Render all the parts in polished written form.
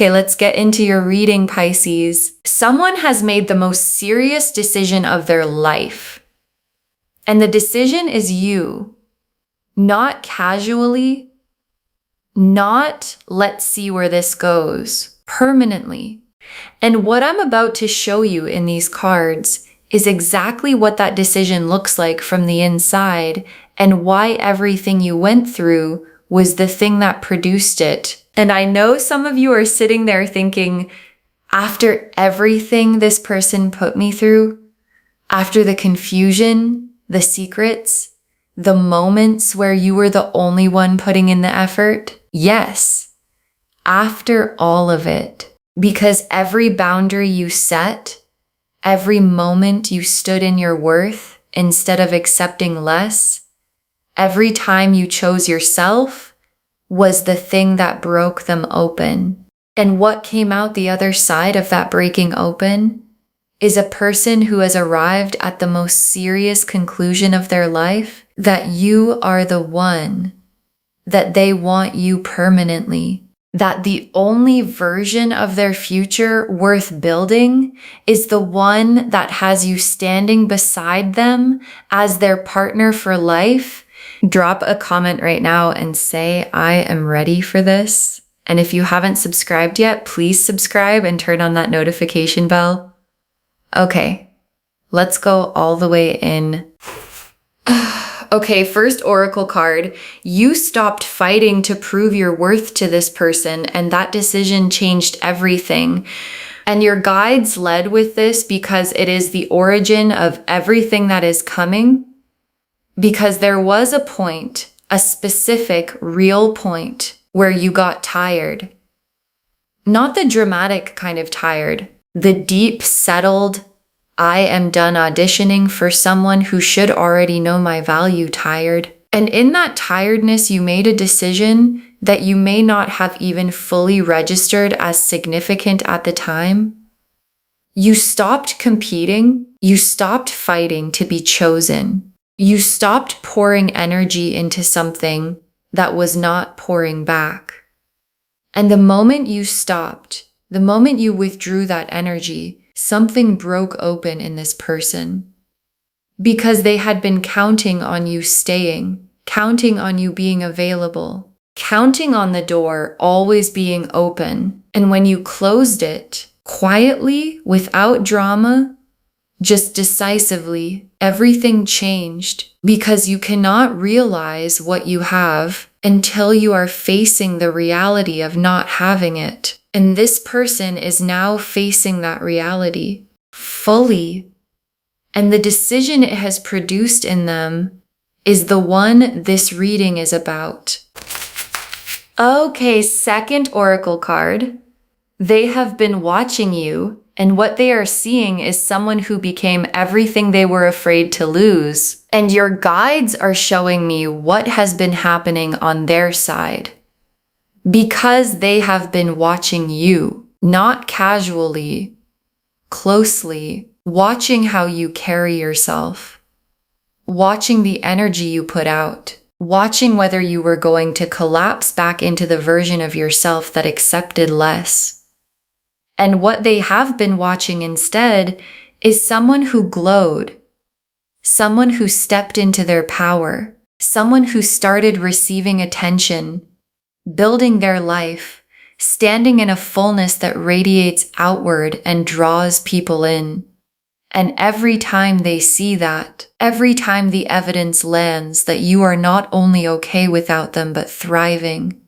Okay, let's get into your reading, Pisces. Someone has made the most serious decision of their life. And the decision is you. Not casually, not let's see where this goes, permanently. And what I'm about to show you in these cards is exactly what that decision looks like from the inside and why everything you went through was the thing that produced it. And I know some of you are sitting there thinking, after everything this person put me through, after the confusion, the secrets, the moments where you were the only one putting in the effort, yes, after all of it, because every boundary you set, every moment you stood in your worth instead of accepting less, every time you chose yourself was the thing that broke them open. And what came out the other side of that breaking open is a person who has arrived at the most serious conclusion of their life, that you are the one, that they want you permanently, that the only version of their future worth building is the one that has you standing beside them as their partner for life. Drop a comment right now and say, I am ready for this. And if you haven't subscribed yet, please subscribe and turn on that notification bell. Okay, let's go all the way in. Okay, first oracle card. You stopped fighting to prove your worth to this person, and that decision changed everything. And your guides led with this because it is the origin of everything that is coming. Because there was a point, a specific, real point, where you got tired. Not the dramatic kind of tired, the deep, settled, I am done auditioning for someone who should already know my value tired. And in that tiredness, you made a decision that you may not have even fully registered as significant at the time. You stopped competing. You stopped fighting to be chosen. You stopped pouring energy into something that was not pouring back. And the moment you stopped, the moment you withdrew that energy, something broke open in this person. Because they had been counting on you staying, counting on you being available, counting on the door always being open. And when you closed it, quietly, without drama, just decisively, everything changed, because you cannot realize what you have until you are facing the reality of not having it. And this person is now facing that reality fully. And the decision it has produced in them is the one this reading is about. Okay, second oracle card. They have been watching you, and what they are seeing is someone who became everything they were afraid to lose. And your guides are showing me what has been happening on their side. Because they have been watching you, not casually, closely, watching how you carry yourself, watching the energy you put out, watching whether you were going to collapse back into the version of yourself that accepted less. And what they have been watching instead is someone who glowed, someone who stepped into their power, someone who started receiving attention, building their life, standing in a fullness that radiates outward and draws people in. And every time they see that, every time the evidence lands that you are not only okay without them but thriving,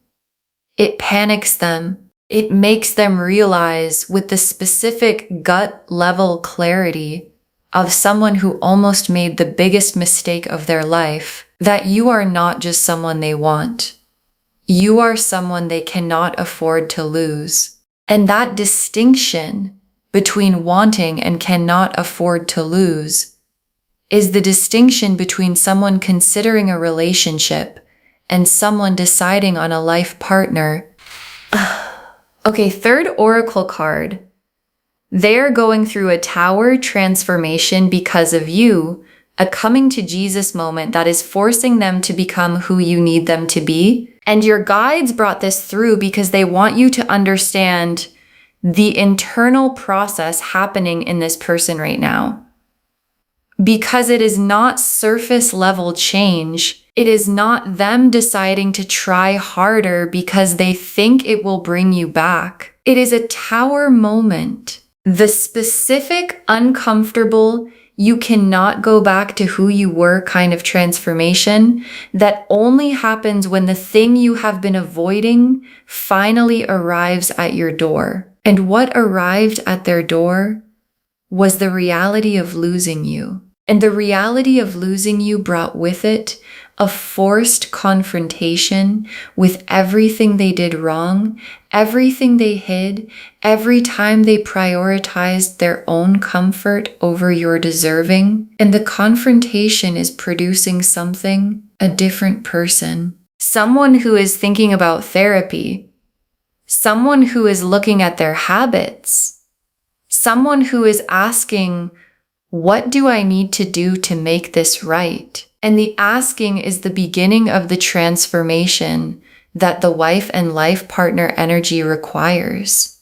it panics them. It makes them realize with the specific gut level clarity of someone who almost made the biggest mistake of their life that you are not just someone they want. You are someone they cannot afford to lose. And that distinction between wanting and cannot afford to lose is the distinction between someone considering a relationship and someone deciding on a life partner. Okay, third oracle card. They're going through a tower transformation because of you, a coming to Jesus moment that is forcing them to become who you need them to be. And your guides brought this through because they want you to understand the internal process happening in this person right now. Because it is not surface level change. It is not them deciding to try harder because they think it will bring you back. It is a tower moment. The specific, uncomfortable, you cannot go back to who you were kind of transformation that only happens when the thing you have been avoiding finally arrives at your door. And what arrived at their door was the reality of losing you. And the reality of losing you brought with it a forced confrontation with everything they did wrong, everything they hid, every time they prioritized their own comfort over your deserving. And the confrontation is producing something, a different person. Someone who is thinking about therapy. Someone who is looking at their habits. Someone who is asking, what do I need to do to make this right? And the asking is the beginning of the transformation that the wife and life partner energy requires.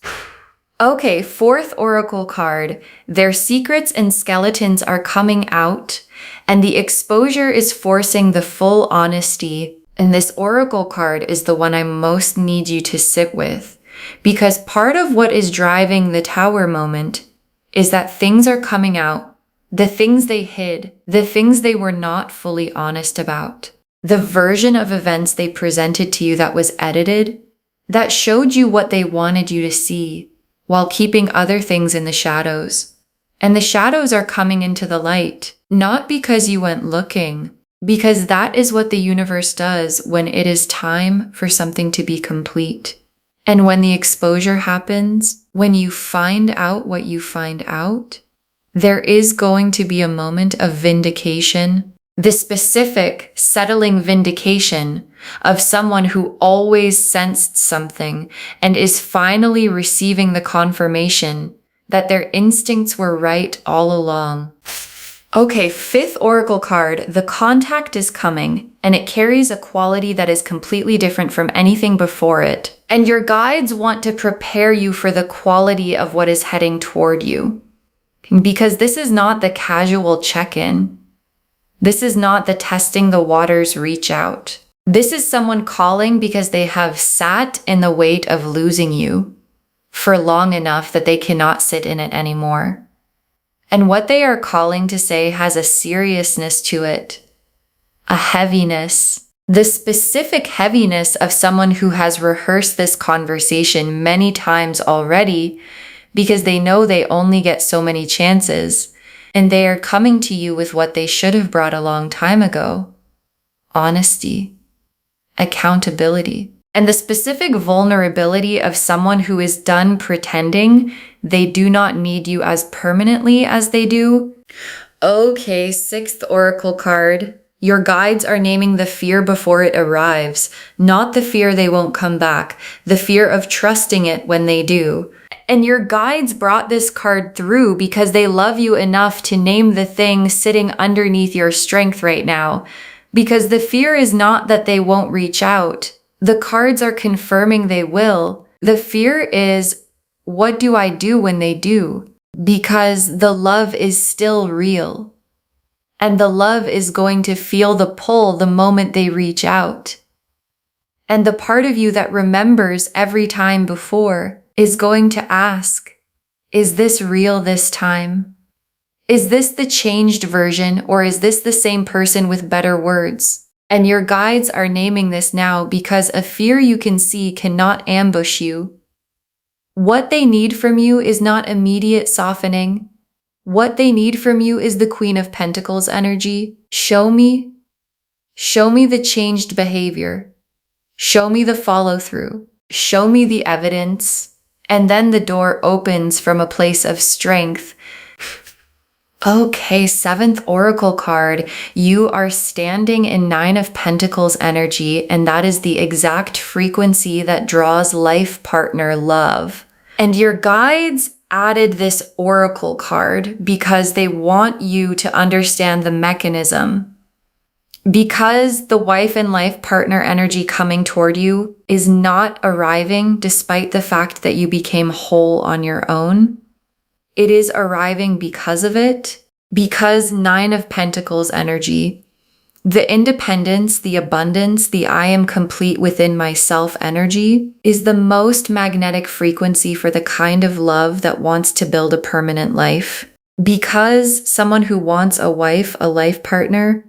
Okay, fourth oracle card. Their secrets and skeletons are coming out, and the exposure is forcing the full honesty. And this oracle card is the one I most need you to sit with, because part of what is driving the tower moment is that things are coming out. The things they hid, the things they were not fully honest about, the version of events they presented to you that was edited, that showed you what they wanted you to see, while keeping other things in the shadows. And the shadows are coming into the light, not because you went looking, because that is what the universe does when it is time for something to be complete. And when the exposure happens, when you find out what you find out, there is going to be a moment of vindication, the specific settling vindication of someone who always sensed something and is finally receiving the confirmation that their instincts were right all along. Okay, fifth oracle card, the contact is coming, and it carries a quality that is completely different from anything before it. And your guides want to prepare you for the quality of what is heading toward you. Because this is not the casual check-in. This is not the testing the waters reach out. This is someone calling because they have sat in the weight of losing you for long enough that they cannot sit in it anymore. And what they are calling to say has a seriousness to it, a heaviness, the specific heaviness of someone who has rehearsed this conversation many times already, because they know they only get so many chances, and they are coming to you with what they should have brought a long time ago. Honesty, accountability, and the specific vulnerability of someone who is done pretending they do not need you as permanently as they do. Okay, sixth oracle card. Your guides are naming the fear before it arrives, not the fear they won't come back, the fear of trusting it when they do. And your guides brought this card through because they love you enough to name the thing sitting underneath your strength right now. Because the fear is not that they won't reach out. The cards are confirming they will. The fear is, what do I do when they do? Because the love is still real. And the love is going to feel the pull the moment they reach out. And the part of you that remembers every time before is going to ask, is this real this time? Is this the changed version, or is this the same person with better words? And your guides are naming this now because a fear you can see cannot ambush you. What they need from you is not immediate softening. What they need from you is the Queen of Pentacles energy. Show me the changed behavior. Show me the follow through. Show me the evidence. And then the door opens from a place of strength. Okay, seventh oracle card. You are standing in Nine of Pentacles energy, and that is the exact frequency that draws life partner love. And your guides added this oracle card because they want you to understand the mechanism. Because the wife and life partner energy coming toward you is not arriving despite the fact that you became whole on your own. It is arriving because of it, because Nine of Pentacles energy, the independence, the abundance, the I am complete within myself energy is the most magnetic frequency for the kind of love that wants to build a permanent life. Because someone who wants a wife, a life partner,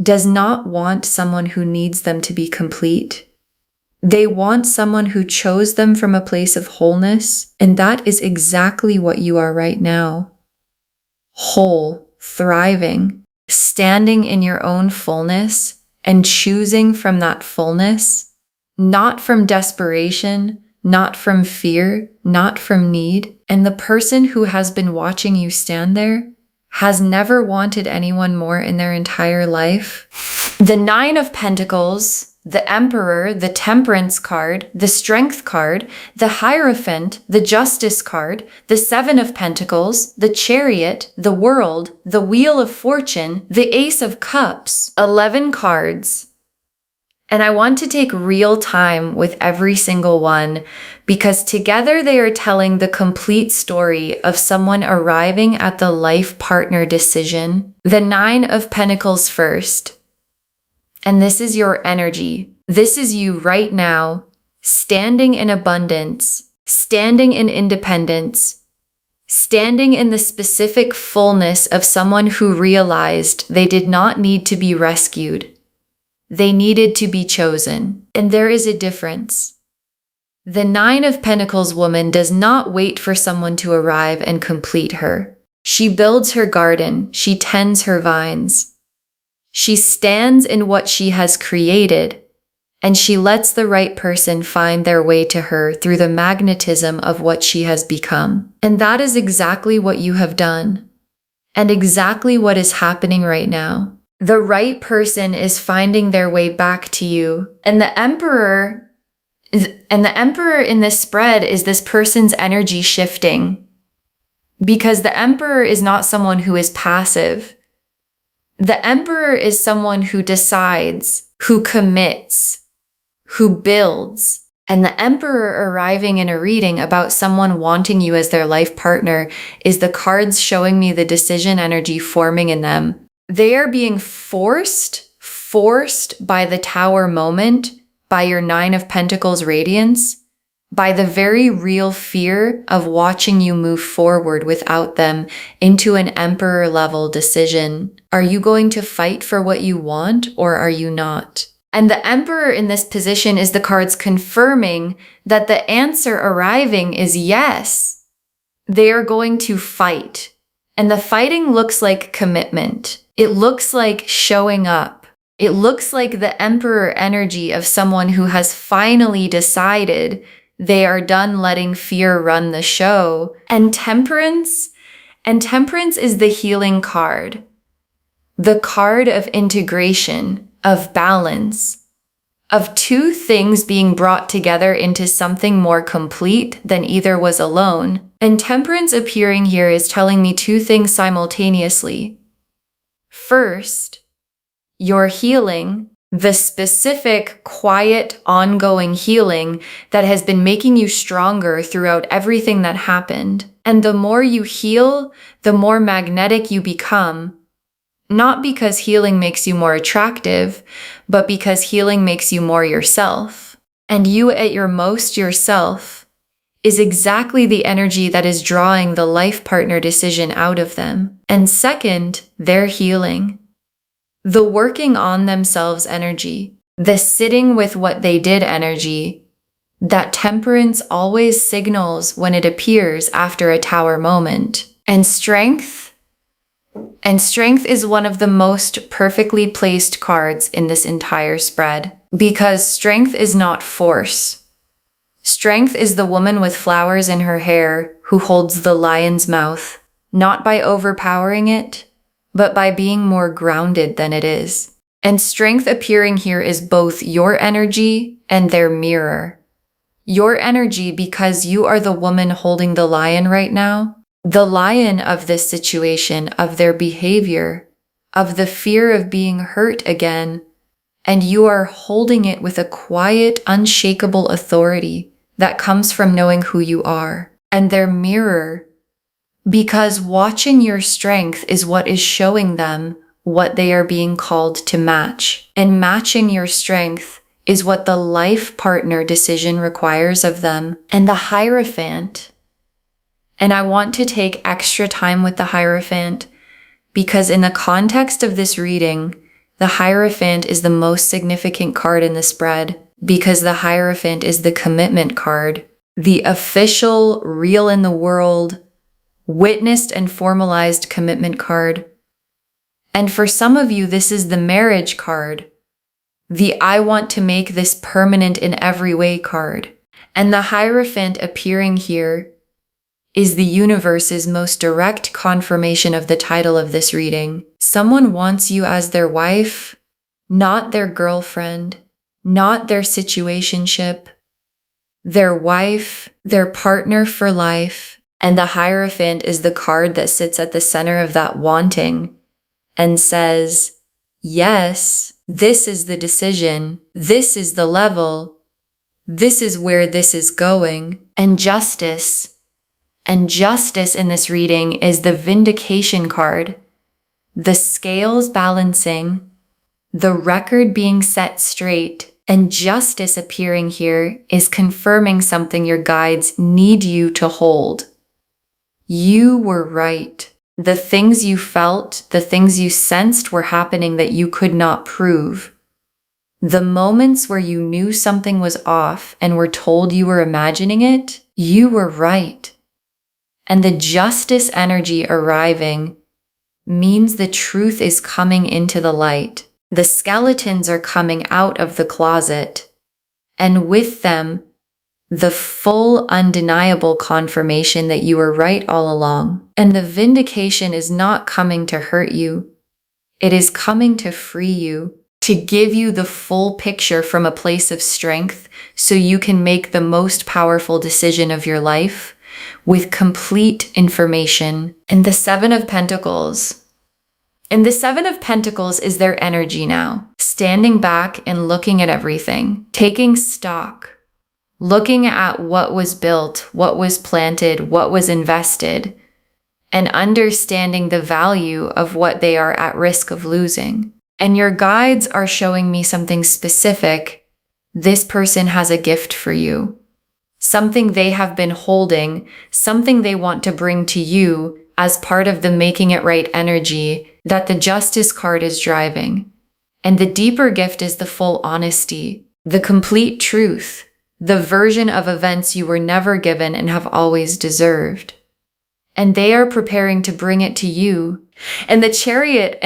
does not want someone who needs them to be complete. They want someone who chose them from a place of wholeness, and that is exactly what you are right now. Whole, thriving, standing in your own fullness and choosing from that fullness, not from desperation, not from fear, not from need. And the person who has been watching you stand there has never wanted anyone more in their entire life. The Nine of Pentacles, the Emperor, the Temperance card, the Strength card, the Hierophant, the Justice card, the Seven of Pentacles, the Chariot, the World, the Wheel of Fortune, the Ace of Cups, 11 cards. And I want to take real time with every single one because together they are telling the complete story of someone arriving at the life partner decision. The Nine of Pentacles first. And this is your energy. This is you right now, standing in abundance, standing in independence, standing in the specific fullness of someone who realized they did not need to be rescued. They needed to be chosen. And there is a difference. The Nine of Pentacles woman does not wait for someone to arrive and complete her. She builds her garden. She tends her vines. She stands in what she has created, and she lets the right person find their way to her through the magnetism of what she has become. And that is exactly what you have done, and exactly what is happening right now. The right person is finding their way back to you, and the Emperor in this spread is this person's energy shifting, because the Emperor is not someone who is passive. The Emperor is someone who decides, who commits, who builds. And the Emperor arriving in a reading about someone wanting you as their life partner is the cards showing me the decision energy forming in them. They are being forced by the Tower moment, by your Nine of Pentacles radiance, by the very real fear of watching you move forward without them into an Emperor level decision. Are you going to fight for what you want, or are you not? And the Emperor in this position is the cards confirming that the answer arriving is yes. They are going to fight. And the fighting looks like commitment. It looks like showing up. It looks like the Emperor energy of someone who has finally decided they are done letting fear run the show. And Temperance is the healing card. The card of integration, of balance, of two things being brought together into something more complete than either was alone. And Temperance appearing here is telling me two things simultaneously. First, your healing, the specific, quiet, ongoing healing that has been making you stronger throughout everything that happened. And the more you heal, the more magnetic you become. Not because healing makes you more attractive, but because healing makes you more yourself. And you at your most yourself is exactly the energy that is drawing the life partner decision out of them. And second, their healing. The working on themselves energy, the sitting with what they did energy, that Temperance always signals when it appears after a Tower moment. And strength is one of the most perfectly placed cards in this entire spread, because strength is not force. Strength is the woman with flowers in her hair who holds the lion's mouth, not by overpowering it, but by being more grounded than it is. And strength appearing here is both your energy and their mirror. Your energy, because you are the woman holding the lion right now, the lion of this situation, of their behavior, of the fear of being hurt again, and you are holding it with a quiet, unshakable authority that comes from knowing who you are. And their mirror, because watching your strength is what is showing them what they are being called to match. And matching your strength is what the life partner decision requires of them. And the Hierophant, and I want to take extra time with the Hierophant because in the context of this reading, the Hierophant is the most significant card in the spread because the Hierophant is the commitment card, the official, real in the world, witnessed and formalized commitment card. And for some of you, this is the marriage card, the I want to make this permanent in every way card. And the Hierophant appearing here is the universe's most direct confirmation of the title of this reading. Someone wants you as their wife, not their girlfriend, not their situationship, their wife, their partner for life. And the Hierophant is the card that sits at the center of that wanting and says, yes, this is the decision, this is the level, this is where this is going. And justice in this reading is the vindication card, the scales balancing, the record being set straight, and justice appearing here is confirming something your guides need you to hold. You were right. The things you felt, the things you sensed were happening that you could not prove. The moments where you knew something was off and were told you were imagining it, you were right. And the justice energy arriving means the truth is coming into the light. The skeletons are coming out of the closet, and with them, the full undeniable confirmation that you were right all along. And the vindication is not coming to hurt you. It is coming to free you, to give you the full picture from a place of strength so you can make the most powerful decision of your life with complete information. And the Seven of Pentacles. And the Seven of Pentacles is their energy now, standing back and looking at everything, taking stock, looking at what was built, what was planted, what was invested, and understanding the value of what they are at risk of losing. And your guides are showing me something specific. This person has a gift for you, something they have been holding, something they want to bring to you as part of the making it right energy that the Justice card is driving. And the deeper gift is the full honesty, the complete truth, the version of events you were never given and have always deserved. And they are preparing to bring it to you. And the Chariot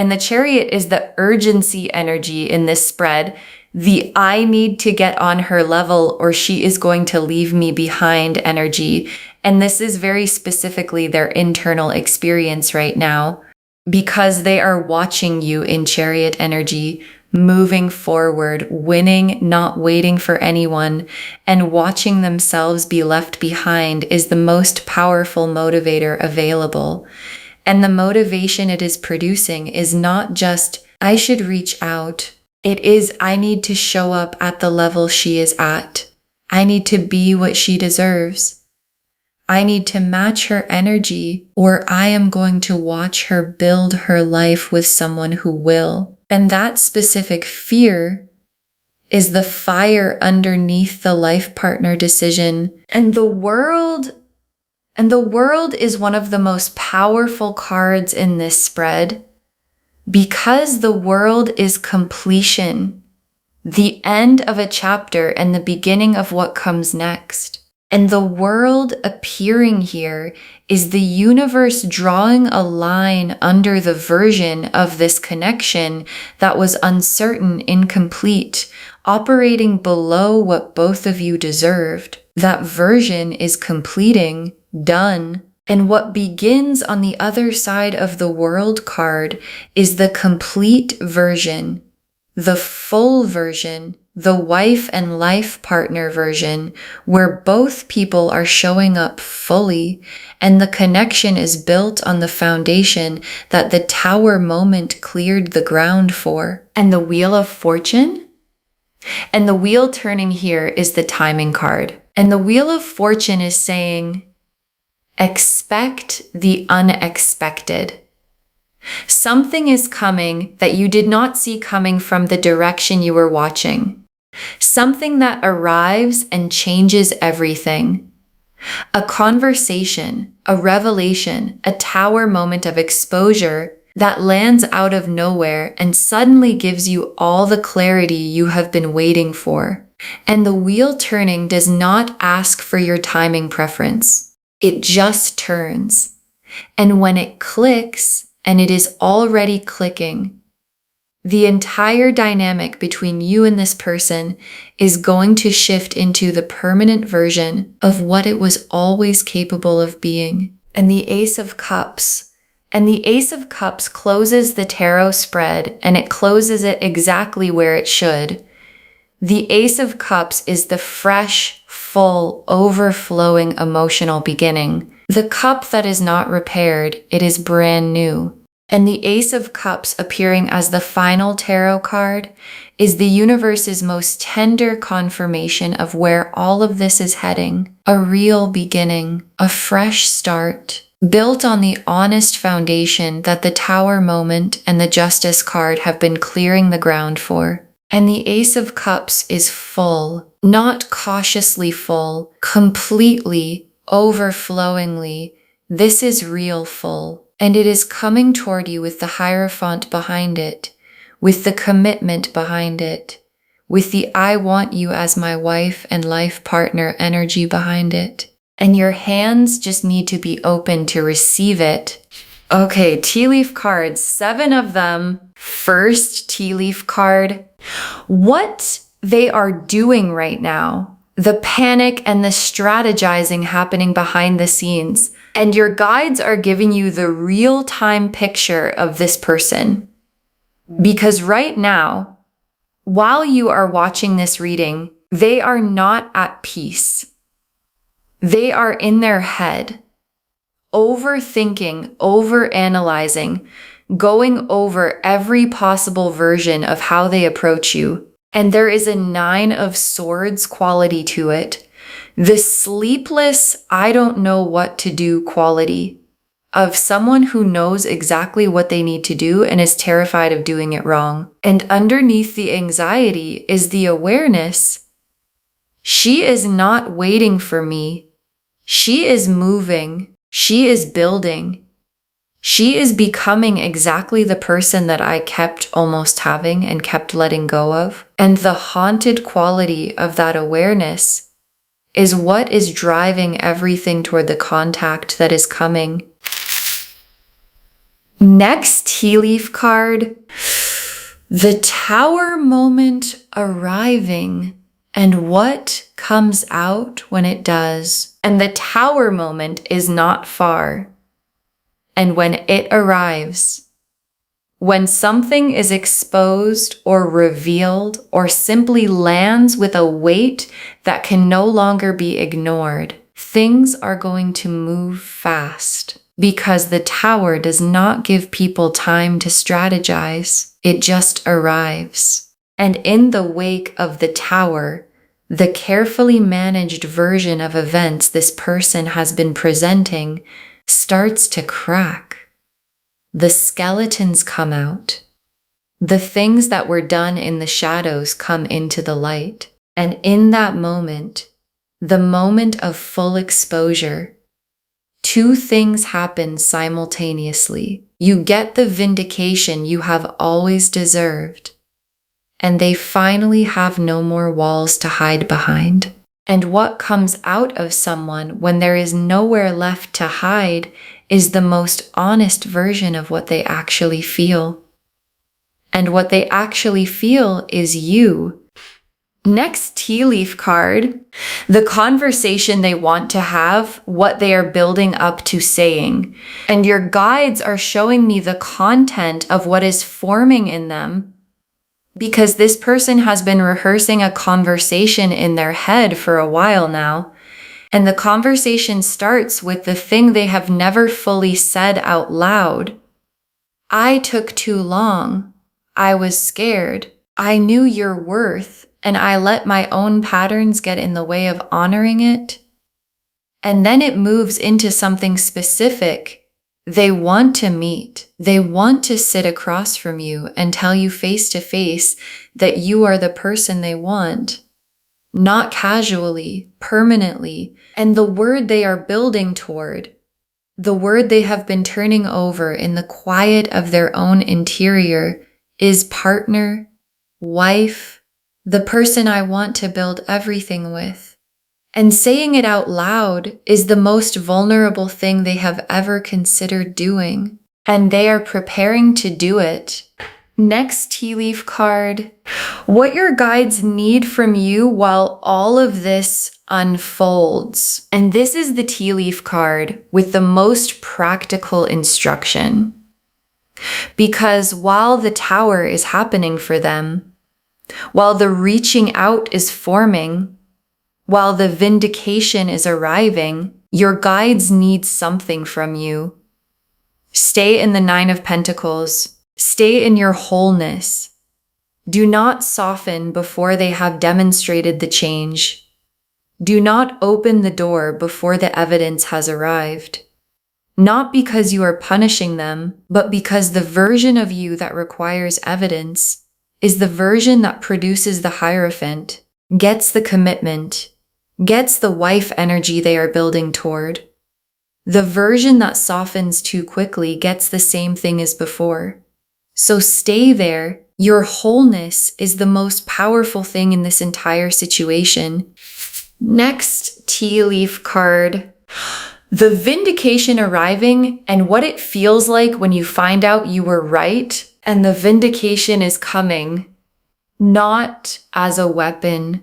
is the urgency energy in this spread, the I need to get on her level or she is going to leave me behind energy. And this is very specifically their internal experience right now, because they are watching you in Chariot energy, moving forward, winning, not waiting for anyone, and watching themselves be left behind is the most powerful motivator available. And the motivation it is producing is not just, I should reach out. It is, I need to show up at the level she is at. I need to be what she deserves. I need to match her energy, or I am going to watch her build her life with someone who will. And that specific fear is the fire underneath the life partner decision. And the world is one of the most powerful cards in this spread because the world is completion, the end of a chapter and the beginning of what comes next. And the world appearing here is the universe drawing a line under the version of this connection that was uncertain, incomplete, operating below what both of you deserved. That version is completing, done. And what begins on the other side of the world card is the complete version, the full version, the wife and life partner version, where both people are showing up fully and the connection is built on the foundation that the Tower moment cleared the ground for. And the Wheel of Fortune? And the wheel turning here is the timing card. And the Wheel of Fortune is saying, expect the unexpected. Something is coming that you did not see coming from the direction you were watching. Something that arrives and changes everything. A conversation, a revelation, a Tower moment of exposure that lands out of nowhere and suddenly gives you all the clarity you have been waiting for. And the wheel turning does not ask for your timing preference. It just turns. And when it clicks, and it is already clicking, the entire dynamic between you and this person is going to shift into the permanent version of what it was always capable of being. And the Ace of Cups. And the Ace of Cups closes the tarot spread, and it closes it exactly where it should. The Ace of Cups is the fresh, full, overflowing emotional beginning. The cup that is not repaired, it is brand new. And the Ace of Cups appearing as the final tarot card is the universe's most tender confirmation of where all of this is heading. A real beginning, a fresh start, built on the honest foundation that the Tower moment and the Justice card have been clearing the ground for. And the Ace of Cups is full, not cautiously full, completely, overflowingly. This is real full. And it is coming toward you with the Hierophant behind it, with the commitment behind it, with the I want you as my wife and life partner energy behind it. And your hands just need to be open to receive it. Okay, tea leaf cards, 7 of them. First tea leaf card. What they are doing right now, the panic and the strategizing happening behind the scenes. And your guides are giving you the real-time picture of this person. Because right now, while you are watching this reading, they are not at peace. They are in their head, overthinking, overanalyzing, going over every possible version of how they approach you. And there is a 9 of Swords quality to it. The sleepless, I don't know what to do quality of someone who knows exactly what they need to do and is terrified of doing it wrong. And underneath the anxiety is the awareness. She is not waiting for me. She is moving. She is building. She is becoming exactly the person that I kept almost having and kept letting go of. And the haunted quality of that awareness is what is driving everything toward the contact that is coming. Next tea leaf card, the Tower moment arriving and what comes out when it does. And the Tower moment is not far. And when it arrives, when something is exposed or revealed or simply lands with a weight that can no longer be ignored, things are going to move fast because the Tower does not give people time to strategize. It just arrives. And in the wake of the Tower, the carefully managed version of events this person has been presenting starts to crack. The skeletons come out. The things that were done in the shadows come into the light. And in that moment, the moment of full exposure, 2 things happen simultaneously. You get the vindication you have always deserved, and they finally have no more walls to hide behind. And what comes out of someone when there is nowhere left to hide is the most honest version of what they actually feel. And what they actually feel is you. Next tea leaf card, the conversation they want to have, what they are building up to saying. And your guides are showing me the content of what is forming in them because this person has been rehearsing a conversation in their head for a while now. And the conversation starts with the thing they have never fully said out loud. I took too long. I was scared. I knew your worth, and I let my own patterns get in the way of honoring it. And then it moves into something specific. They want to meet. They want to sit across from you and tell you face to face that you are the person they want. Not casually, permanently. And the word they are building toward, the word they have been turning over in the quiet of their own interior, is partner, wife, the person I want to build everything with. And saying it out loud is the most vulnerable thing they have ever considered doing. And they are preparing to do it. Next tea leaf card. What your guides need from you while all of this unfolds. And this is the tea leaf card with the most practical instruction. Because while the tower is happening for them, while the reaching out is forming, while the vindication is arriving, your guides need something from you. Stay in the Nine of Pentacles. Stay in your wholeness. Do not soften before they have demonstrated the change. Do not open the door before the evidence has arrived. Not because you are punishing them, but because the version of you that requires evidence is the version that produces the Hierophant, gets the commitment, gets the wife energy they are building toward. The version that softens too quickly gets the same thing as before. So stay there. Your wholeness is the most powerful thing in this entire situation. Next tea leaf card. The vindication arriving and what it feels like when you find out you were right, and the vindication is coming, not as a weapon,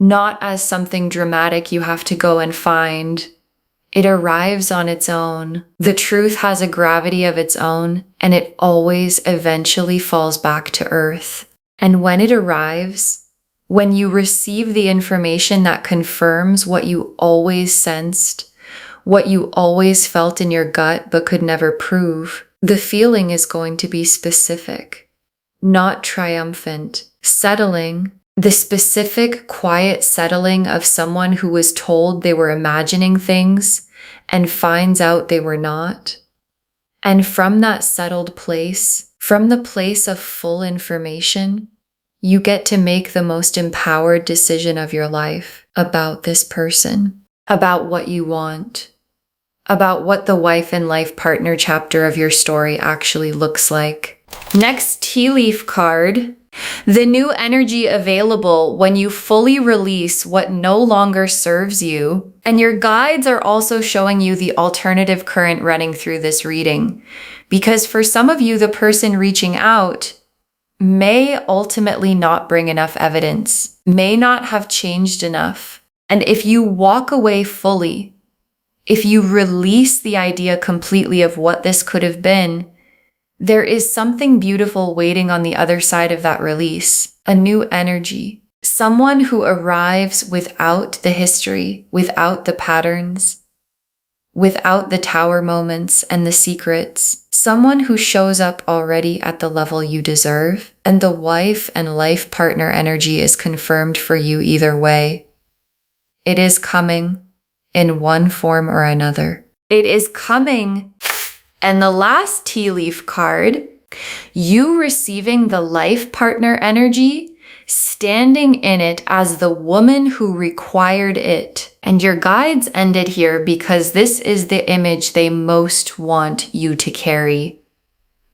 not as something dramatic you have to go and find. It arrives on its own. The truth has a gravity of its own, and it always eventually falls back to earth. And when it arrives, when you receive the information that confirms what you always sensed, what you always felt in your gut but could never prove, the feeling is going to be specific, not triumphant, settling. The specific, quiet settling of someone who was told they were imagining things and finds out they were not. And from that settled place, from the place of full information, you get to make the most empowered decision of your life about this person, about what you want, about what the wife and life partner chapter of your story actually looks like. Next tea leaf card. The new energy available when you fully release what no longer serves you. And your guides are also showing you the alternative current running through this reading. Because for some of you, the person reaching out may ultimately not bring enough evidence, may not have changed enough. And if you walk away fully, if you release the idea completely of what this could have been, there is something beautiful waiting on the other side of that release, a new energy, someone who arrives without the history, without the patterns, without the tower moments and the secrets, someone who shows up already at the level you deserve, and the wife and life partner energy is confirmed for you either way. It is coming in one form or another. It is coming. And the last tea leaf card, you receiving the life partner energy, standing in it as the woman who required it. And your guides ended here because this is the image they most want you to carry.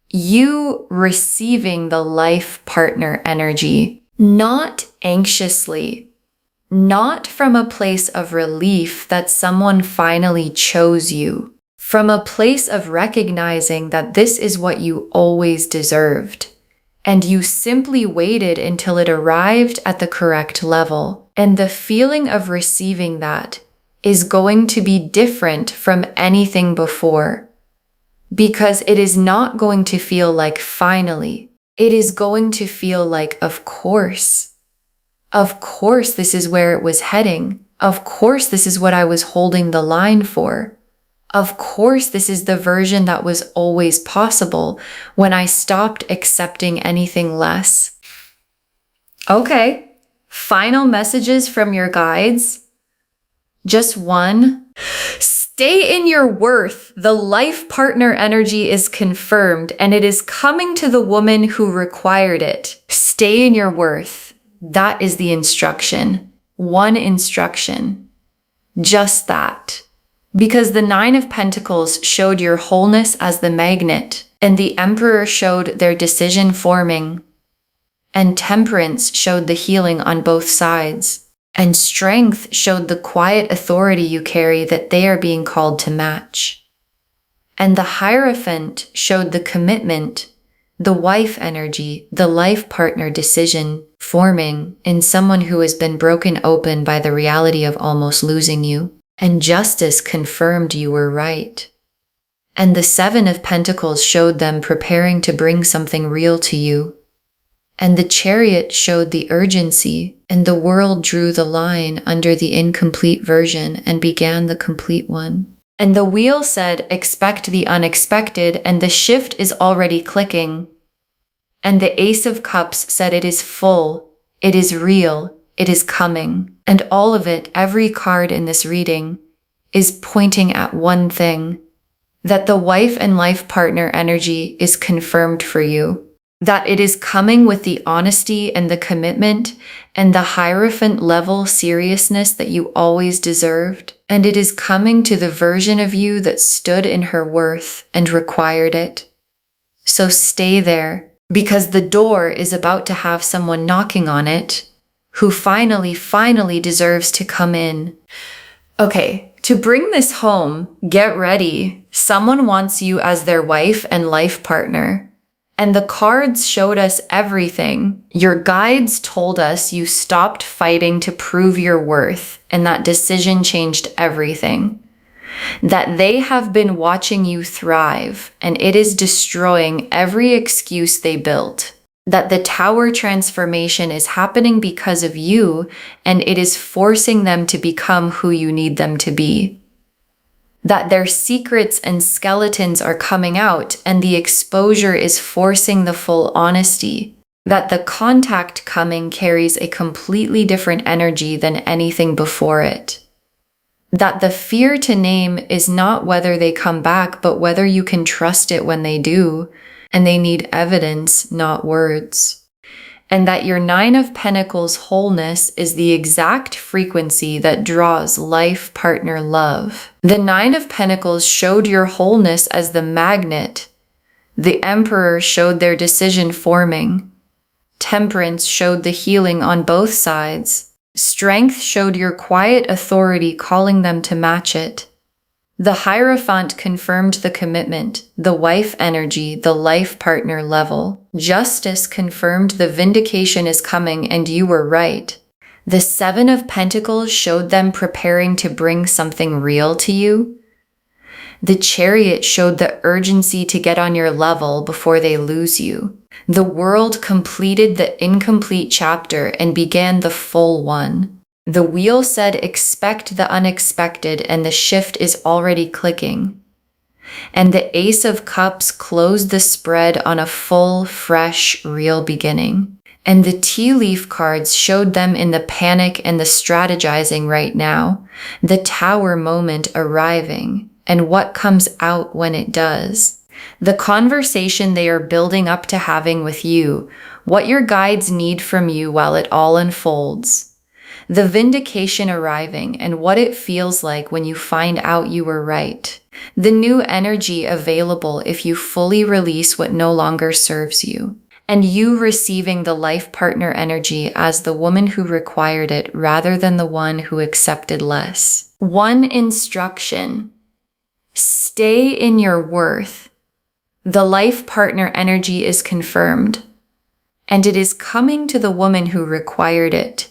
You receiving the life partner energy, not anxiously, not from a place of relief that someone finally chose you. From a place of recognizing that this is what you always deserved, and you simply waited until it arrived at the correct level. And the feeling of receiving that is going to be different from anything before, because it is not going to feel like finally. it is going to feel like, of course, this is where it was heading. Of course, this is what I was holding the line for. Of course, this is the version that was always possible when I stopped accepting anything less. Okay, final messages from your guides. Just one. Stay in your worth. The life partner energy is confirmed, and it is coming to the woman who required it. Stay in your worth. That is the instruction. One instruction. Just that. Because the Nine of Pentacles showed your wholeness as the magnet, and the Emperor showed their decision forming, and Temperance showed the healing on both sides, and Strength showed the quiet authority you carry that they are being called to match. And the Hierophant showed the commitment, the wife energy, the life partner decision forming in someone who has been broken open by the reality of almost losing you. And Justice confirmed you were right. And the Seven of Pentacles showed them preparing to bring something real to you. And the Chariot showed the urgency, and the World drew the line under the incomplete version and began the complete one. And the Wheel said, expect the unexpected, and the shift is already clicking. And the Ace of Cups said it is full, it is real, it is coming. And all of it, every card in this reading, is pointing at one thing, that the wife and life partner energy is confirmed for you, that it is coming with the honesty and the commitment and the Hierophant level seriousness that you always deserved, and it is coming to the version of you that stood in her worth and required it. So stay there, because the door is about to have someone knocking on it who finally deserves to come in. Okay, to bring this home, get ready. Someone wants you as their wife and life partner. And the cards showed us everything. Your guides told us you stopped fighting to prove your worth, and that decision changed everything. That they have been watching you thrive, and it is destroying every excuse they built. That the Tower transformation is happening because of you, and it is forcing them to become who you need them to be. That their secrets and skeletons are coming out, and the exposure is forcing the full honesty. That the contact coming carries a completely different energy than anything before it. That the fear to name is not whether they come back, but whether you can trust it when they do. And they need evidence, not words. And that your Nine of Pentacles wholeness is the exact frequency that draws life partner love. The Nine of Pentacles showed your wholeness as the magnet. The Emperor showed their decision forming. Temperance showed the healing on both sides. Strength showed your quiet authority calling them to match it. The Hierophant confirmed the commitment, the wife energy, the life partner level. Justice confirmed the vindication is coming and you were right. The Seven of Pentacles showed them preparing to bring something real to you. The Chariot showed the urgency to get on your level before they lose you. The World completed the incomplete chapter and began the full one. The Wheel said expect the unexpected, and the shift is already clicking. And the Ace of Cups closed the spread on a full, fresh, real beginning. And the tea leaf cards showed them in the panic and the strategizing right now, the Tower moment arriving, and what comes out when it does. The conversation they are building up to having with you, what your guides need from you while it all unfolds. The vindication arriving and what it feels like when you find out you were right. The new energy available if you fully release what no longer serves you. And you receiving the life partner energy as the woman who required it rather than the one who accepted less. One instruction. Stay in your worth. The life partner energy is confirmed. And it is coming to the woman who required it.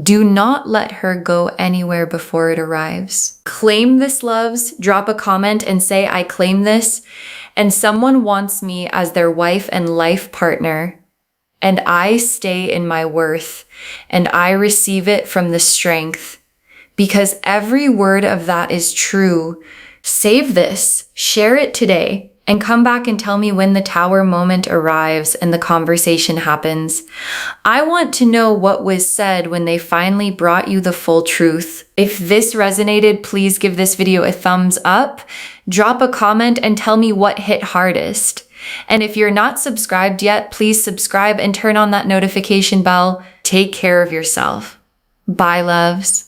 Do not let her go anywhere before it arrives. Claim this, loves. Drop a comment and say, I claim this, and someone wants me as their wife and life partner, and I stay in my worth, and I receive it from the strength, because every word of that is true. Save this, share it today, and come back and tell me when the Tower moment arrives and the conversation happens. I want to know what was said when they finally brought you the full truth. If this resonated, please give this video a thumbs up, drop a comment, and tell me what hit hardest. And if you're not subscribed yet, please subscribe and turn on that notification bell. Take care of yourself. Bye, loves.